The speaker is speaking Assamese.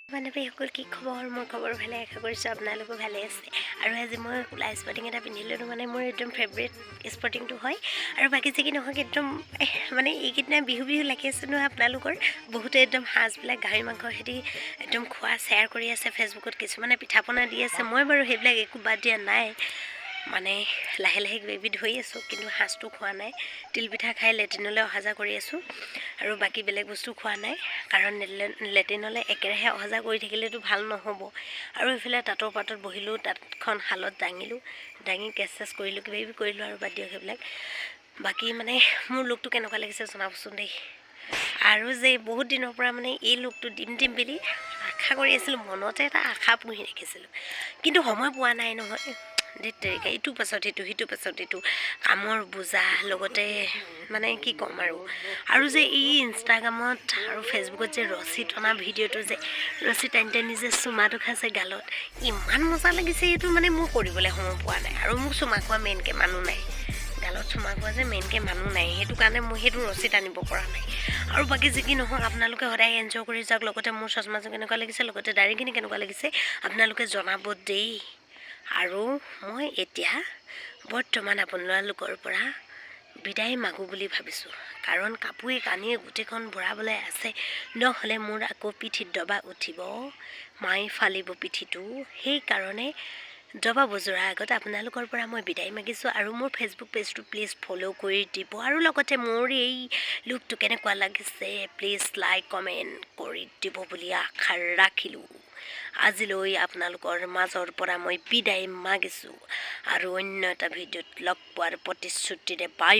বান্ধৱীসকল কি খবৰ মোৰ খবৰ ভালে আশা কৰিছোঁ আপোনালোকো ভালে আছে আৰু আজি মই ওলাই স্পৰ্টিং এটা পিন্ধিলোঁ মানে মোৰ একদম ফেভৰেট স্পৰ্টিংটো হয় আৰু বাকী যি কি নহওক একদম মানে এইকেইদিনা বিহু লাগি আছে নহয় আপোনালোকৰ বহুতে একদম সাজবিলাক গাহৰি মাংসৰ সৈতে একদম খোৱা শ্বেয়াৰ কৰি আছে ফেচবুকত কিছুমানে পিঠা পনা দি আছে মই বাৰু সেইবিলাক একো বাদ দিয়া নাই মানে লাহে লাহে বেবি ধৰি আছোঁ কিন্তু সাজটো খোৱা নাই তিলপিঠা খাই লেট্ৰিনলৈ অহা যোৱা কৰি আছোঁ আৰু বাকী বেলেগ বস্তু খোৱা নাই কাৰণ লেট্ৰিনলৈ একেৰাহে অহা যোৱা কৰি থাকিলেতো ভাল নহ'ব আৰু এইফালে তাঁতৰ পাতত বহিলোঁ তাঁতখন শালত দাঙি কেচ চেচ কৰিলোঁ কিবাকিবি কৰিলোঁ আৰু বাদ দিয়ক সেইবিলাক বাকী মানে মোৰ লুকটো কেনেকুৱা লাগিছে জনাবচোন দেই আৰু যে বহুত দিনৰ পৰা মানে এই লুকটো দিম বুলি আশা কৰি আছিলোঁ মনতে এটা আশা পুহি ৰাখিছিলোঁ কিন্তু সময় পোৱা নাই নহয় দেৰিকৈ ইটোৰ পাছত সিটো পাছত ইটো কামৰ বোজা লগতে মানে কি ক'ম আৰু যে এই ইনষ্টাগ্ৰামত আৰু ফেচবুকত যে ৰছী টনা ভিডিঅ'টো যে ৰছী টানি যে চুমাটো খাইছে গালত ইমান মজা লাগিছে এইটো মানে মোৰ কৰিবলৈ সময় পোৱা নাই আৰু মোক চুমা খোৱা মেইনকৈ মানুহ নাই গালত চুমা খোৱা যে মেইনকৈ মানুহ নাই সেইটো কাৰণে মই সেইটো ৰছী টানিব পৰা নাই আৰু বাকী যি কি নহওক আপোনালোকে সদায় এনজয় কৰি যাওক লগতে মোৰ চশমাযোৰ কেনেকুৱা লাগিছে লগতে দাড়িখিনি কেনেকুৱা লাগিছে আপোনালোকে জনাব দেই আৰু মই এতিয়া বৰ্তমান আপোনালোকৰ পৰা বিদায় মাগোঁ বুলি ভাবিছোঁ কাৰণ কাপোৰে কানিয়ে গোটেইখন ভৰাবলৈ আছে নহ'লে মোৰ আকৌ পিঠিত দবা উঠিব মাই ফালিব পিঠিটো সেইকাৰণে দবা বজোৱাৰ আগত আপোনালোকৰ পৰা মই বিদায় মাগিছোঁ আৰু মোৰ ফেচবুক পেজটো প্লিজ ফ'ল' কৰি দিব আৰু লগতে মোৰ এই লুকটো কেনেকুৱা লাগিছে প্লিজ লাইক কমেণ্ট কৰি দিব বুলি আশা ৰাখিলোঁ আজিলৈ আপোনালোকৰ মাজৰ পৰা মই বিদায় মাগিছোঁ আৰু অন্য এটা ভিডিঅ'ত লগ পোৱাৰ প্ৰতিশ্ৰুতিৰে বাই